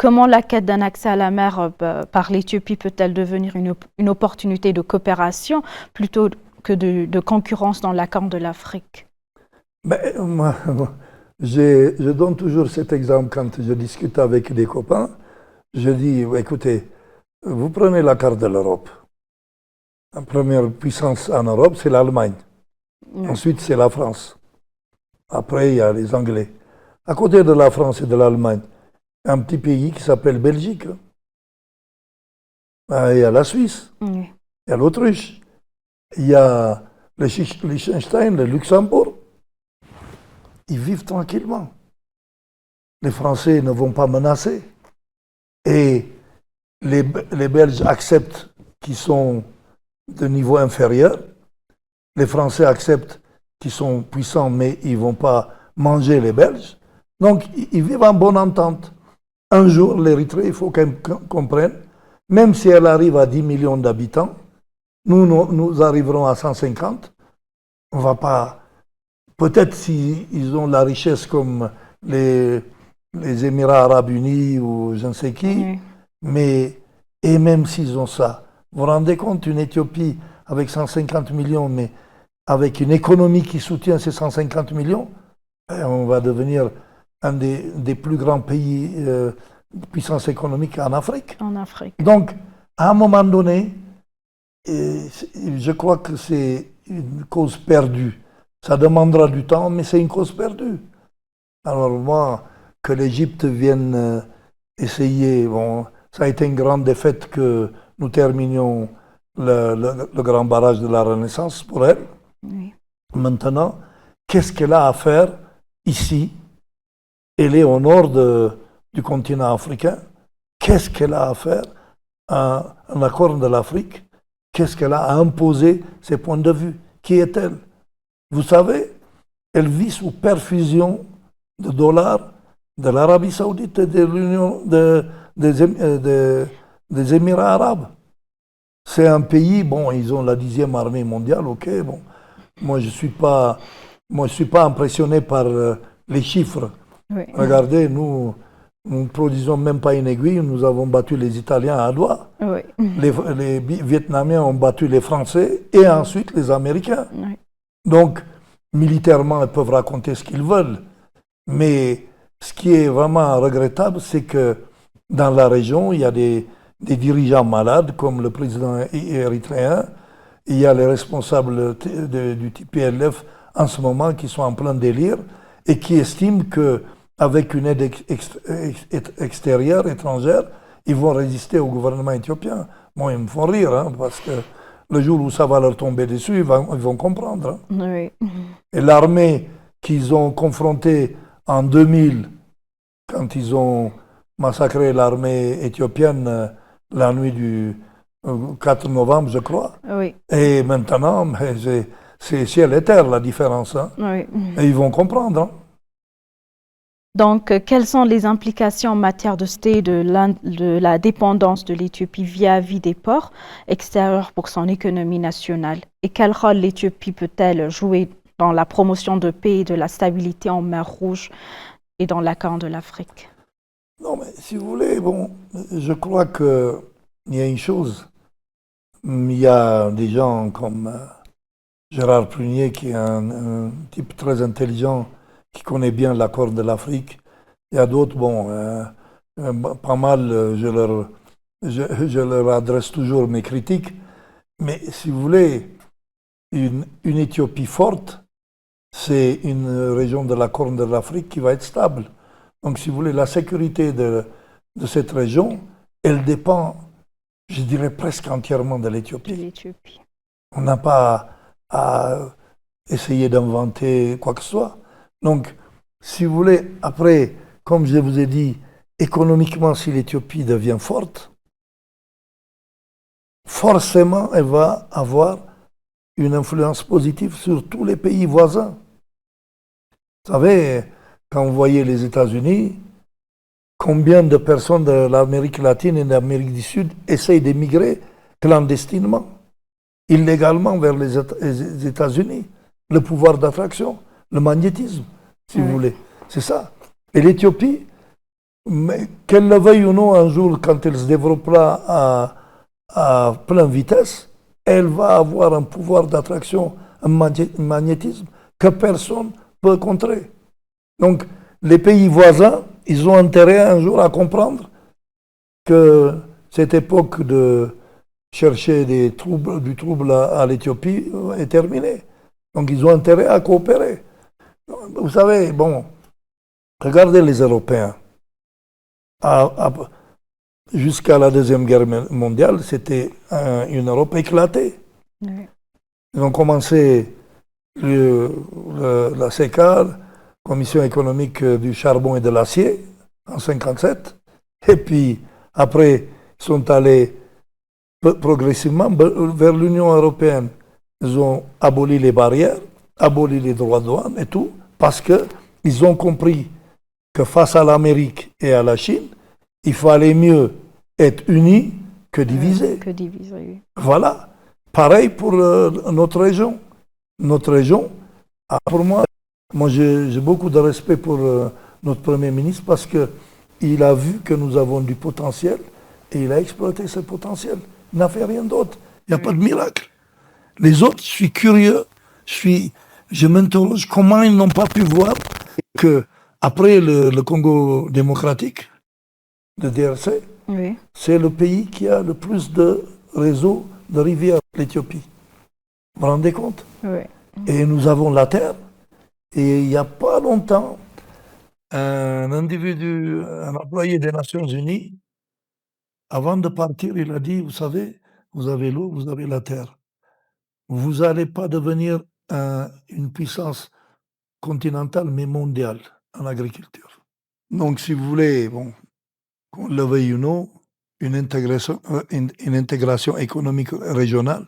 comment la quête d'un accès à la mer par l'Éthiopie peut-elle devenir une opportunité de coopération plutôt que de concurrence dans la Corne de l'Afrique? Ben, moi, je donne toujours cet exemple quand je discute avec des copains. Je dis, écoutez, vous prenez la carte de l'Europe. La première puissance en Europe, c'est l'Allemagne. Oui. Ensuite, c'est la France. Après, il y a les Anglais. À côté de la France et de l'Allemagne, un petit pays qui s'appelle Belgique. Il y a la Suisse, Oui. il y a l'Autriche, il y a le Liechtenstein, le Luxembourg. Ils vivent tranquillement. Les Français ne vont pas menacer. Et les Belges acceptent qu'ils sont de niveau inférieur. Les Français acceptent qu'ils sont puissants, mais ils ne vont pas manger les Belges. Donc, ils vivent en bonne entente. Un jour, l'Érythrée, il faut qu'elle comprenne, même si elle arrive à 10 millions d'habitants, nous arriverons à 150. On ne va pas... Peut-être s'ils ont la richesse comme les Émirats arabes unis ou je ne sais qui, Oui. mais, et même s'ils ont ça, vous vous rendez compte, une Éthiopie avec 150 millions, mais avec une économie qui soutient ces 150 millions, on va devenir un des plus grands pays de puissance économique en Afrique. En Afrique. Donc, à un moment donné, je crois que c'est une cause perdue. Ça demandera du temps, mais c'est une cause perdue. Alors moi, que l'Égypte vienne essayer, bon, ça a été une grande défaite que nous terminions le grand barrage de la Renaissance pour elle. Oui. Maintenant, qu'est-ce qu'elle a à faire ici? Elle est au nord du continent africain. Qu'est-ce qu'elle a à faire en la Corne de l'Afrique? Qu'est-ce qu'elle a à imposer ses points de vue? Qui est-elle? Vous savez, elle vit sous perfusion de dollars de l'Arabie Saoudite et de l'Union des Émirats arabes. C'est un pays, bon, ils ont la 10e armée mondiale, ok, bon. Moi, je suis pas impressionné par les chiffres. Oui. Regardez, nous ne produisons même pas une aiguille, nous avons battu les Italiens à doigt. Oui. Les Vietnamiens ont battu les Français et ensuite les Américains. Oui. Donc, militairement, ils peuvent raconter ce qu'ils veulent. Mais ce qui est vraiment regrettable, c'est que dans la région, il y a des dirigeants malades, comme le président érythréen. Il y a les responsables du TPLF en ce moment qui sont en plein délire et qui estiment qu'avec une aide extérieure, étrangère, ils vont résister au gouvernement éthiopien. Moi, ils me font rire, hein, parce que le jour où ça va leur tomber dessus, ils vont comprendre. Hein. Oui. Et l'armée qu'ils ont confrontée en 2000, quand ils ont massacré l'armée éthiopienne la nuit du 4 novembre, je crois. Oui. Et maintenant, c'est ciel et terre la différence. Hein. Oui. Et ils vont comprendre. Hein. Donc, quelles sont les implications en matière de la dépendance de l'Éthiopie vis-à-vis des ports extérieurs pour son économie nationale? Et quel rôle l'Éthiopie peut-elle jouer dans la promotion de paix et de la stabilité en mer Rouge et dans la Corne de l'Afrique? Non, mais si vous voulez, bon, je crois qu'il y a une chose. Il y a des gens comme Gérard Prunier, qui est un type très intelligent, qui connaît bien la Corne de l'Afrique. Il y a d'autres, bon, pas mal, je leur adresse toujours mes critiques. Mais si vous voulez, une Éthiopie forte, c'est une région de la Corne de l'Afrique qui va être stable. Donc, si vous voulez, la sécurité de cette région, elle dépend, je dirais, presque entièrement de l'Éthiopie. On n'a pas à essayer d'inventer quoi que ce soit. Donc, si vous voulez, après, comme je vous ai dit, économiquement, si l'Éthiopie devient forte, forcément, elle va avoir une influence positive sur tous les pays voisins. Vous savez, quand vous voyez les États-Unis, combien de personnes de l'Amérique latine et de l'Amérique du Sud essayent d'émigrer clandestinement, illégalement vers les États-Unis? Le pouvoir d'attraction, le magnétisme, si vous voulez. C'est ça. Et l'Éthiopie, Mais qu'elle le veuille ou non, un jour, quand elle se développera à pleine vitesse, elle va avoir un pouvoir d'attraction, un magnétisme que personne ne peut contrer. Donc, les pays voisins, ils ont intérêt un jour à comprendre que cette époque de chercher du trouble à l'Éthiopie est terminée. Donc, ils ont intérêt à coopérer. Vous savez, bon, regardez les Européens. Jusqu'à la Deuxième Guerre mondiale, c'était une Europe éclatée. Oui. Ils ont commencé la CECAR, Commission économique du charbon et de l'acier, en 1957. Et puis, après, ils sont allés progressivement vers l'Union européenne. Ils ont aboli les barrières, aboli les droits de douane et tout, parce qu'ils ont compris que face à l'Amérique et à la Chine, il fallait mieux être unis que divisés. Que divisés, oui. Voilà. Pareil pour notre région. Notre région, pour moi j'ai beaucoup de respect pour notre Premier ministre parce qu'il a vu que nous avons du potentiel et il a exploité ce potentiel. Il n'a fait rien d'autre. Il n'y a pas de miracle. Les autres, je suis curieux, je m'interroge comment ils n'ont pas pu voir que après le Congo démocratique, le DRC, oui. C'est le pays qui a le plus de réseaux de rivières, l'Éthiopie. Vous vous rendez compte? Oui. Et nous avons la terre. Et il n'y a pas longtemps, un individu, un employé des Nations Unies, avant de partir, il a dit, vous savez, vous avez l'eau, vous avez la terre. Vous n'allez pas devenir une puissance continentale, mais mondiale en agriculture. Donc, si vous voulez, bon, qu'on le veuille ou non, une intégration économique régionale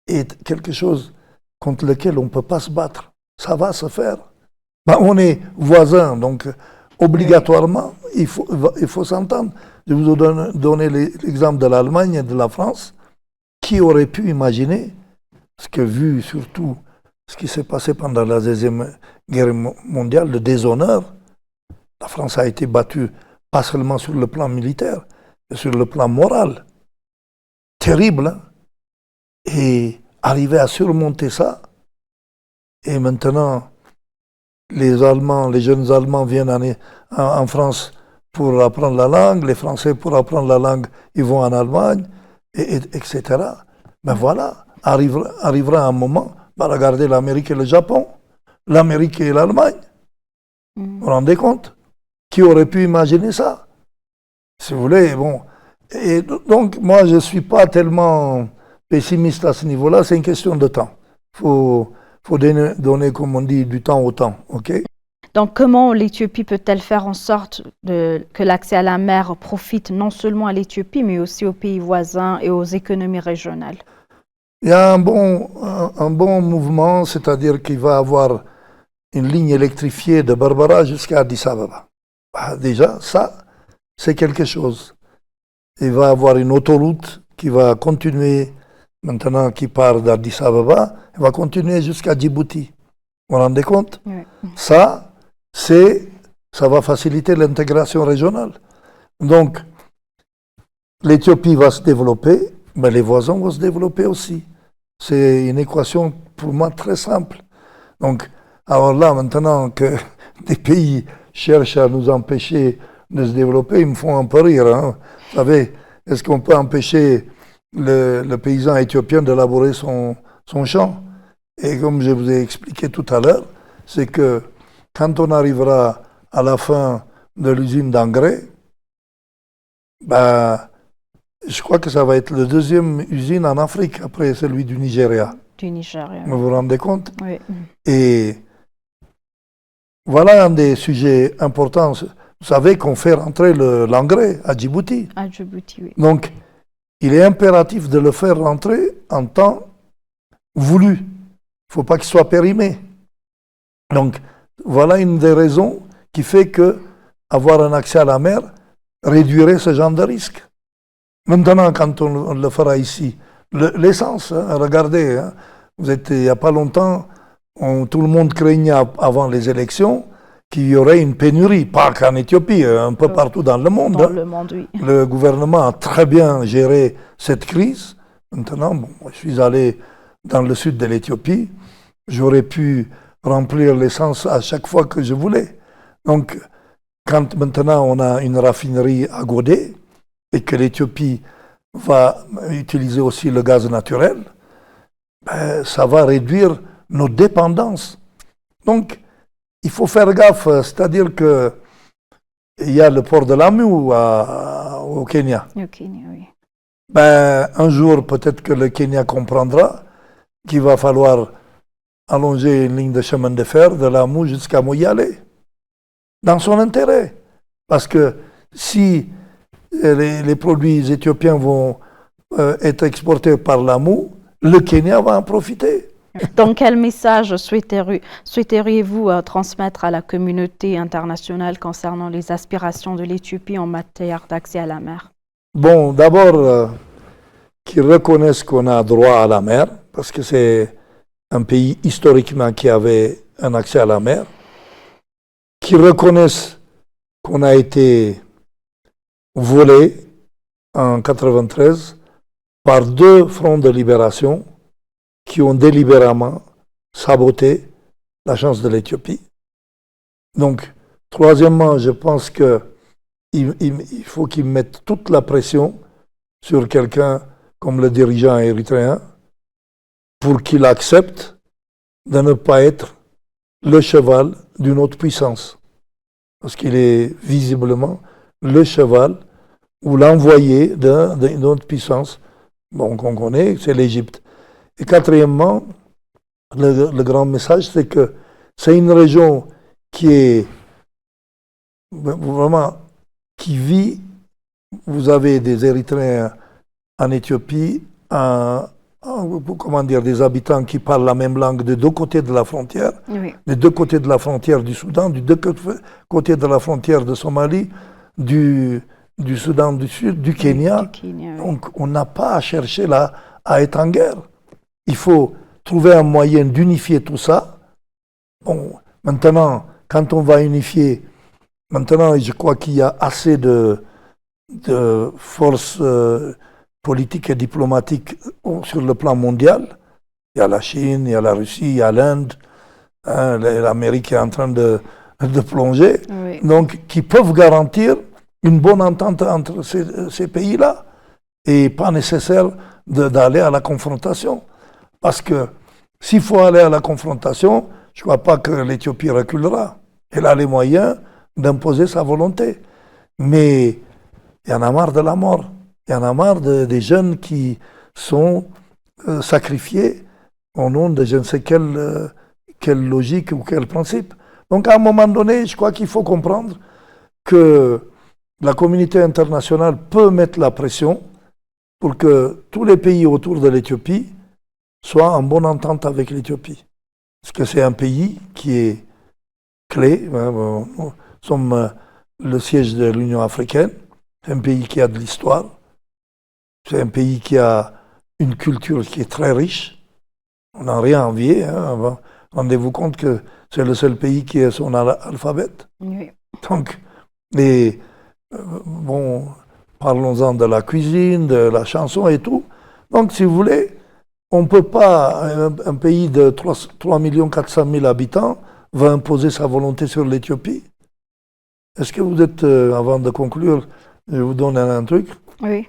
est quelque chose contre lequel on ne peut pas se battre. Ça va se faire. Ben, on est voisins, donc obligatoirement, il faut s'entendre. Je vous ai donné l'exemple de l'Allemagne et de la France. Qui aurait pu imaginer, parce que vu surtout ce qui s'est passé pendant la Deuxième Guerre mondiale, le déshonneur, la France a été battue pas seulement sur le plan militaire, mais sur le plan moral. Terrible, hein? Et arriver à surmonter ça, et maintenant, les jeunes Allemands viennent en France pour apprendre la langue, les Français pour apprendre la langue, ils vont en Allemagne, etc. Ben voilà, arrivera un moment, ben regardez l'Amérique et le Japon, l'Amérique et l'Allemagne. Vous vous rendez compte? Qui aurait pu imaginer ça? Si vous voulez, bon. Et donc, moi, je ne suis pas tellement pessimiste à ce niveau-là, c'est une question de temps. Faut donner, comme on dit, du temps au temps, ok? Donc, comment l'Éthiopie peut-elle faire en sorte que l'accès à la mer profite non seulement à l'Éthiopie, mais aussi aux pays voisins et aux économies régionales? Il y a un bon mouvement, c'est-à-dire qu'il va y avoir une ligne électrifiée de Berbera jusqu'à Addis Ababa. Bah, déjà, ça, c'est quelque chose. Il va y avoir une autoroute qui va continuer, maintenant qui part d'Addis Ababa, elle va continuer jusqu'à Djibouti. Vous vous rendez compte? Oui. Ça va faciliter l'intégration régionale. Donc, l'Éthiopie va se développer, mais les voisins vont se développer aussi. C'est une équation, pour moi, très simple. Donc, alors là, maintenant que des pays cherchent à nous empêcher de se développer, ils me font un peu rire. Hein. Vous savez, est-ce qu'on peut empêcher le paysan éthiopien de labourer son champ? Et comme je vous ai expliqué tout à l'heure, c'est que quand on arrivera à la fin de l'usine d'engrais, ben, je crois que ça va être la deuxième usine en Afrique, après celui du Nigeria. Du Nigeria. Vous vous rendez compte? Oui. Et voilà un des sujets importants. Vous savez qu'on fait rentrer l'engrais à Djibouti. À Djibouti, oui. Donc, il est impératif de le faire rentrer en temps voulu. Il ne faut pas qu'il soit périmé. Donc, voilà une des raisons qui fait que avoir un accès à la mer réduirait ce genre de risque. Maintenant, quand on le fera ici, l'essence, hein, regardez, hein, il n'y a pas longtemps, tout le monde craignait avant les élections qu'il y aurait une pénurie, pas qu'en Éthiopie, un peu partout dans le monde. Dans le monde, oui. Le gouvernement a très bien géré cette crise. Maintenant, bon, je suis allé dans le sud de l'Éthiopie, j'aurais pu remplir l'essence à chaque fois que je voulais. Donc, quand maintenant on a une raffinerie à Godé et que l'Éthiopie va utiliser aussi le gaz naturel, ben, ça va réduire nos dépendances. Donc, il faut faire gaffe, c'est-à-dire que il y a le port de Lamu au Kenya. Au Kenya, oui. Ben, un jour, peut-être que le Kenya comprendra qu'il va falloir allonger une ligne de chemin de fer de Lamu jusqu'à Moyale, dans son intérêt. Parce que si les produits éthiopiens vont être exportés par Lamu, le Kenya va en profiter. Donc, quel message souhaiteriez-vous transmettre à la communauté internationale concernant les aspirations de l'Éthiopie en matière d'accès à la mer? Bon, d'abord, qu'ils reconnaissent qu'on a droit à la mer, parce que c'est un pays historiquement qui avait un accès à la mer, qu'ils reconnaissent qu'on a été volé en 1993 par 2 fronts de libération qui ont délibérément saboté la chance de l'Éthiopie. Donc, troisièmement, je pense qu'il faut qu'ils mettent toute la pression sur quelqu'un comme le dirigeant érythréen pour qu'il accepte de ne pas être le cheval d'une autre puissance. Parce qu'il est visiblement le cheval ou l'envoyé d'une autre puissance, bon, qu'on connaît, c'est l'Égypte. Et quatrièmement, le grand message, c'est que c'est une région qui est vraiment, qui vit, vous avez des Érythréens en Éthiopie, comment dire, des habitants qui parlent la même langue de 2 côtés de la frontière, Oui. des 2 côtés de la frontière du Soudan, du 2 côtés de la frontière de Somalie, du Soudan du Sud, du Kenya. Oui. Donc on n'a pas à chercher là à être en guerre. Il faut trouver un moyen d'unifier tout ça. Bon, maintenant, quand on va unifier, maintenant je crois qu'il y a assez de forces politiques et diplomatiques sur le plan mondial. Il y a la Chine, il y a la Russie, il y a l'Inde, hein, l'Amérique est en train de plonger. Oui. Donc, qui peuvent garantir une bonne entente entre ces pays-là et pas nécessaire d'aller à la confrontation. Parce que s'il faut aller à la confrontation, je ne crois pas que l'Éthiopie reculera. Elle a les moyens d'imposer sa volonté. Mais il y en a marre de la mort. Il y en a marre des jeunes qui sont sacrifiés au nom de je ne sais quelle logique ou quel principe. Donc à un moment donné, je crois qu'il faut comprendre que la communauté internationale peut mettre la pression pour que tous les pays autour de l'Éthiopie soient en bonne entente avec l'Éthiopie. Parce que c'est un pays qui est clé. Nous sommes le siège de l'Union africaine. C'est un pays qui a de l'histoire. C'est un pays qui a une culture qui est très riche. On n'a rien à envier. Hein. Rendez-vous compte que c'est le seul pays qui a son alphabet. Oui. Donc, bon, parlons-en de la cuisine, de la chanson et tout. Donc, si vous voulez, on ne peut pas, un pays de 3 400 000 habitants va imposer sa volonté sur l'Éthiopie. Est-ce que vous êtes, avant de conclure, je vous donne un truc. Oui.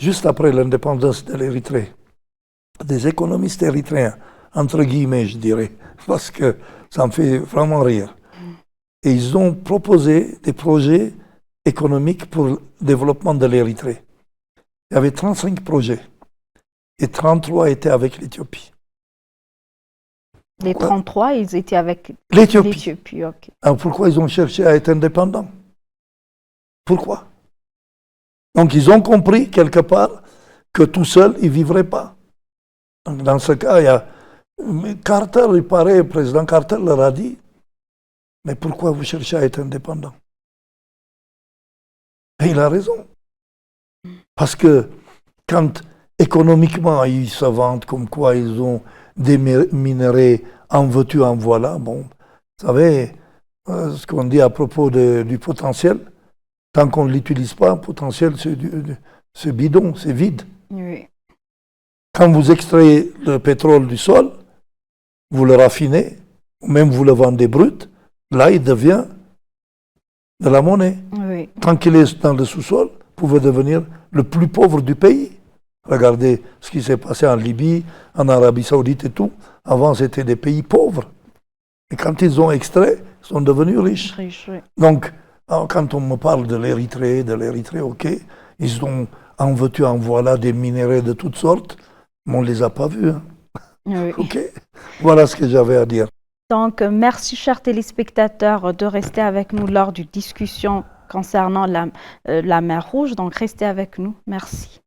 Juste après l'indépendance de l'Érythrée, des économistes érythréens, entre guillemets, je dirais, parce que ça me fait vraiment rire. Et ils ont proposé des projets économiques pour le développement de l'Érythrée. Il y avait 35 projets et 33 étaient avec l'Éthiopie. Les 33, ils étaient avec l'Éthiopie. Okay. Alors pourquoi ils ont cherché à être indépendants? Pourquoi? Donc ils ont compris quelque part que tout seul, ils ne vivraient pas. Donc, dans ce cas, il y a Carter, il paraît, le président Carter leur a dit, mais pourquoi vous cherchez à être indépendant? Et il a raison. Parce que quand économiquement ils se vantent comme quoi ils ont des minerais en veux-tu, en voilà, bon, Vous savez, ce qu'on dit à propos du potentiel, tant qu'on ne l'utilise pas, le potentiel, c'est bidon, c'est vide. Oui. Quand vous extrayez le pétrole du sol, vous le raffinez, ou même vous le vendez brut, là, il devient de la monnaie. Oui. Tant qu'il est dans le sous-sol, vous pouvez devenir le plus pauvre du pays. Regardez ce qui s'est passé en Libye, en Arabie Saoudite et tout. Avant, c'était des pays pauvres. Et quand ils ont extrait, ils sont devenus riches. Oui. Donc, quand on me parle de l'Érythrée, ok, ils ont en veux-tu, en voilà des minéraux de toutes sortes, mais on ne les a pas vus. Hein. Oui. Ok, voilà ce que j'avais à dire. Donc, merci, chers téléspectateurs, de rester avec nous lors d'une discussion concernant la mer Rouge. Donc, restez avec nous. Merci.